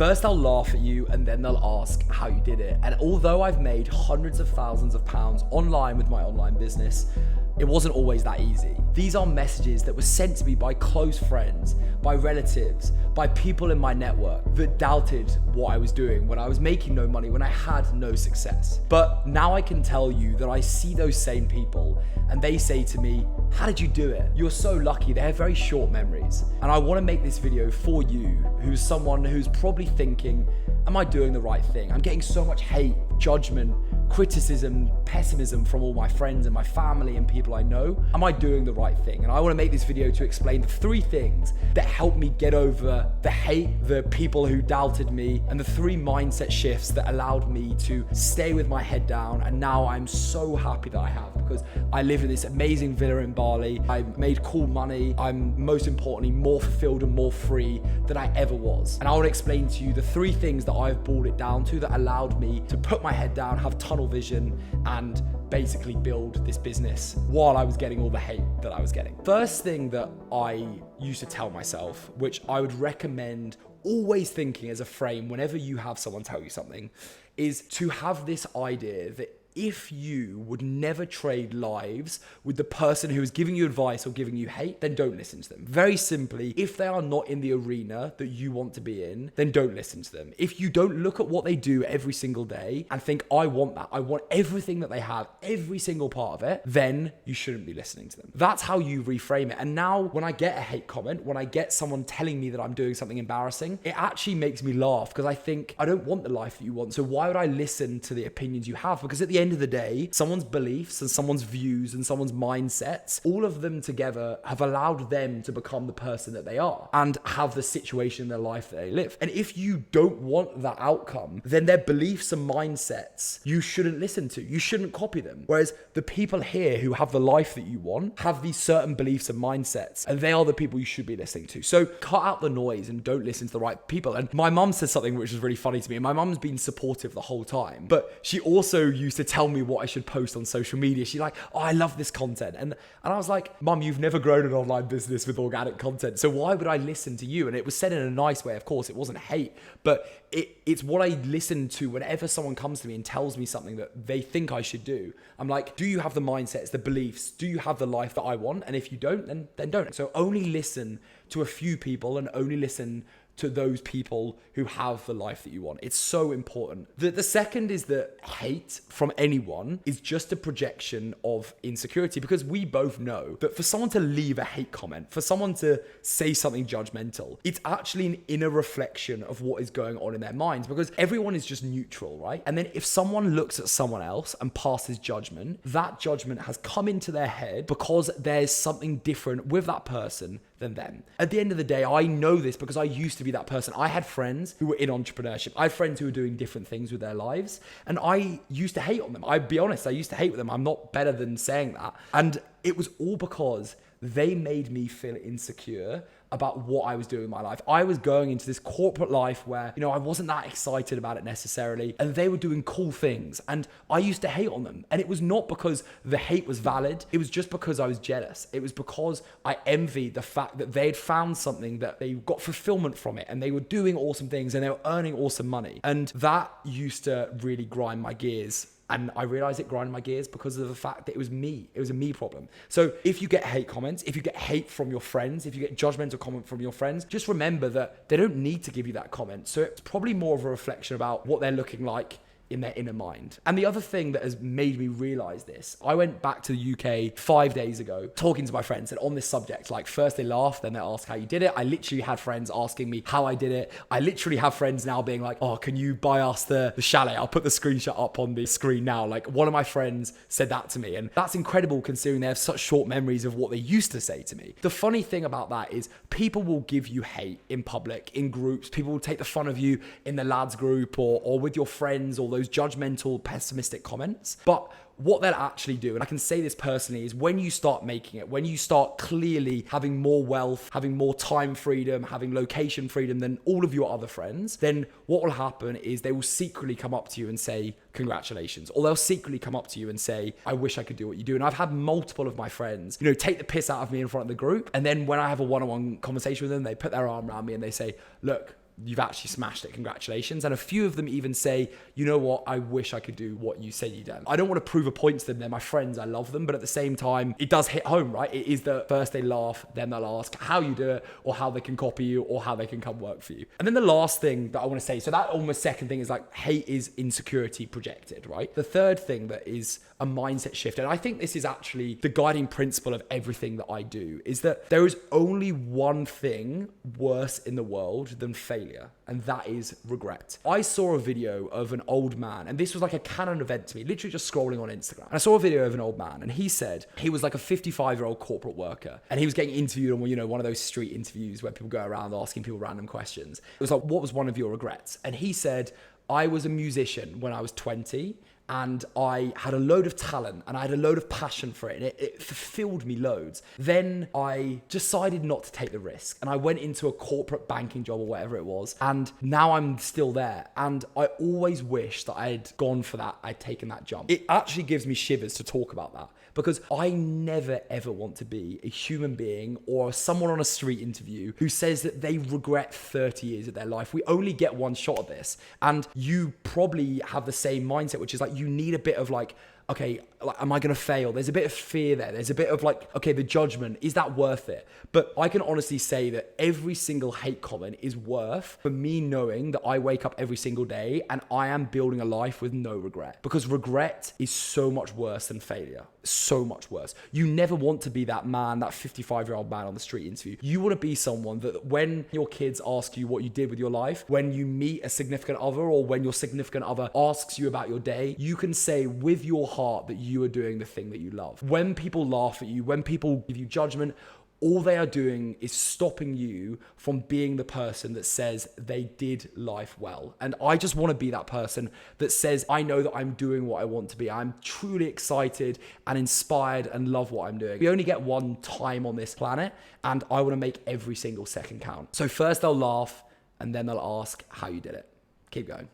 First, they'll laugh at you and then they'll ask how you did it. And although I've made hundreds of thousands of pounds online with my online business, it wasn't always that easy. These are messages that were sent to me by close friends, by relatives, by people in my network that doubted what I was doing when I was making no money, when I had no success. But now I can tell you that I see those same people and they say to me, how did you do it? You're so lucky. They have very short memories. And I want to make this video for you, who's someone who's probably thinking, am I doing the right thing? I'm getting so much hate, judgment, criticism, pessimism from all my friends and my family and people I know. Am I doing the right thing? And I want to make this video to explain the 3 things that helped me get over the hate, the people who doubted me, and the 3 mindset shifts that allowed me to stay with my head down. And now I'm so happy that I have, because I live in this amazing villa in Bali. I've made cool money. I'm most importantly more fulfilled and more free than I ever was. And I want to explain to you the 3 things that I've brought it down to that allowed me to put my head down, have tunnel vision, and basically build this business while I was getting all the hate that I was getting. First thing that I used to tell myself, which I would recommend always thinking as a frame whenever you have someone tell you something, is to have this idea that if you would never trade lives with the person who is giving you advice or giving you hate, then don't listen to them. Very simply, if they are not in the arena that you want to be in, then don't listen to them. If you don't look at what they do every single day and think, I want that, I want everything that they have, every single part of it, then you shouldn't be listening to them. That's how you reframe it. And now when I get a hate comment, when I get someone telling me that I'm doing something embarrassing, it actually makes me laugh, because I think, I don't want the life that you want. So why would I listen to the opinions you have? Because at the end of the day, someone's beliefs and someone's views and someone's mindsets, all of them together have allowed them to become the person that they are and have the situation in their life that they live. And if you don't want that outcome, then their beliefs and mindsets you shouldn't listen to. You shouldn't copy them. Whereas the people here who have the life that you want have these certain beliefs and mindsets, and they are the people you should be listening to. So cut out the noise and don't listen to the right people. And my mum said something which was really funny to me. And my mum's been supportive the whole time, but she also used to tell me what I should post on social media. She's like, oh, I love this content. And I was like, Mum, you've never grown an online business with organic content, so why would I listen to you? And it was said in a nice way, of course. It wasn't hate, but it's what I listen to whenever someone comes to me and tells me something that they think I should do. I'm like, do you have the mindsets, the beliefs? Do you have the life that I want? And if you don't, then don't. So only listen to a few people and only listen to those people who have the life that you want. It's so important. The second is that hate from anyone is just a projection of insecurity, because we both know that for someone to leave a hate comment, for someone to say something judgmental, it's actually an inner reflection of what is going on in their minds, because everyone is just neutral, right? And then if someone looks at someone else and passes judgment, that judgment has come into their head because there's something different with that person than them. At the end of the day, I know this because I used to be that person. I had friends who were in entrepreneurship. I had friends who were doing different things with their lives, and I used to hate on them. I'd be honest, I used to hate with them. I'm not better than saying that. And it was all because they made me feel insecure about what I was doing in my life. I was going into this corporate life where, I wasn't that excited about it necessarily, and they were doing cool things, and I used to hate on them. And it was not because the hate was valid. It was just because I was jealous. It was because I envied the fact that they had found something that they got fulfillment from it, and they were doing awesome things, and they were earning awesome money. And that used to really grind my gears. And I realized it grinded my gears because of the fact that it was me. It was a me problem. So if you get hate comments, if you get hate from your friends, if you get judgmental comment from your friends, just remember that they don't need to give you that comment. So it's probably more of a reflection about what they're looking like in their inner mind. And the other thing that has made me realize this, I went back to the UK 5 days ago talking to my friends, and on this subject, like first they laughed, then they asked how you did it. I literally had friends asking me how I did it. I literally have friends now being like, oh, can you buy us the chalet? I'll put the screenshot up on the screen now. Like, one of my friends said that to me, and that's incredible considering they have such short memories of what they used to say to me. The funny thing about that is people will give you hate in public, in groups. People will take the fun of you in the lads group or with your friends, or those judgmental, pessimistic comments. But what they'll actually do, and I can say this personally, is when you start making it, when you start clearly having more wealth, having more time freedom, having location freedom than all of your other friends, then what will happen is they will secretly come up to you and say, congratulations. Or they'll secretly come up to you and say, I wish I could do what you do. And I've had multiple of my friends, take the piss out of me in front of the group. And then when I have a one-on-one conversation with them, they put their arm around me and they say, look, you've actually smashed it, congratulations. And a few of them even say, you know what, I wish I could do what you said you done. I don't want to prove a point to them, they're my friends, I love them, but at the same time, it does hit home, right? It is the first they laugh, then they'll ask how you do it, or how they can copy you, or how they can come work for you. And then the last thing that I want to say, so that almost second thing is like, hate is insecurity projected, right? The third thing that is a mindset shift, and I think this is actually the guiding principle of everything that I do, is that there is only one thing worse in the world than failure, and that is regret. I saw a video of an old man, and this was like a canon event to me, literally just scrolling on Instagram. And I saw a video of an old man, and he said he was like a 55-year-old corporate worker, and he was getting interviewed on, you know, one of those street interviews where people go around asking people random questions. It was like, what was one of your regrets? And he said, I was a musician when I was 20, and I had a load of talent and I had a load of passion for it, and it fulfilled me loads. Then I decided not to take the risk, and I went into a corporate banking job or whatever it was, and now I'm still there. And I always wish that I had gone for that, I'd taken that jump. It actually gives me shivers to talk about that, because I never ever want to be a human being or someone on a street interview who says that they regret 30 years of their life. We only get one shot at this, and you probably have the same mindset, which is like, you need a bit of like, okay, like, am I going to fail? There's a bit of fear there. There's a bit of like, okay, the judgment, is that worth it? But I can honestly say that every single hate comment is worth for me knowing that I wake up every single day and I am building a life with no regret, because regret is so much worse than failure. So much worse. You never want to be that man, that 55-year-old man on the street interview. You want to be someone that when your kids ask you what you did with your life, when you meet a significant other, or when your significant other asks you about your day, you can say with your heart that you are doing the thing that you love. When people laugh at you, when people give you judgment, all they are doing is stopping you from being the person that says they did life well. And I just want to be that person that says, I know that I'm doing what I want to be. I'm truly excited and inspired and love what I'm doing. We only get one time on this planet, and I want to make every single second count. So first they'll laugh, and then they'll ask how you did it. Keep going.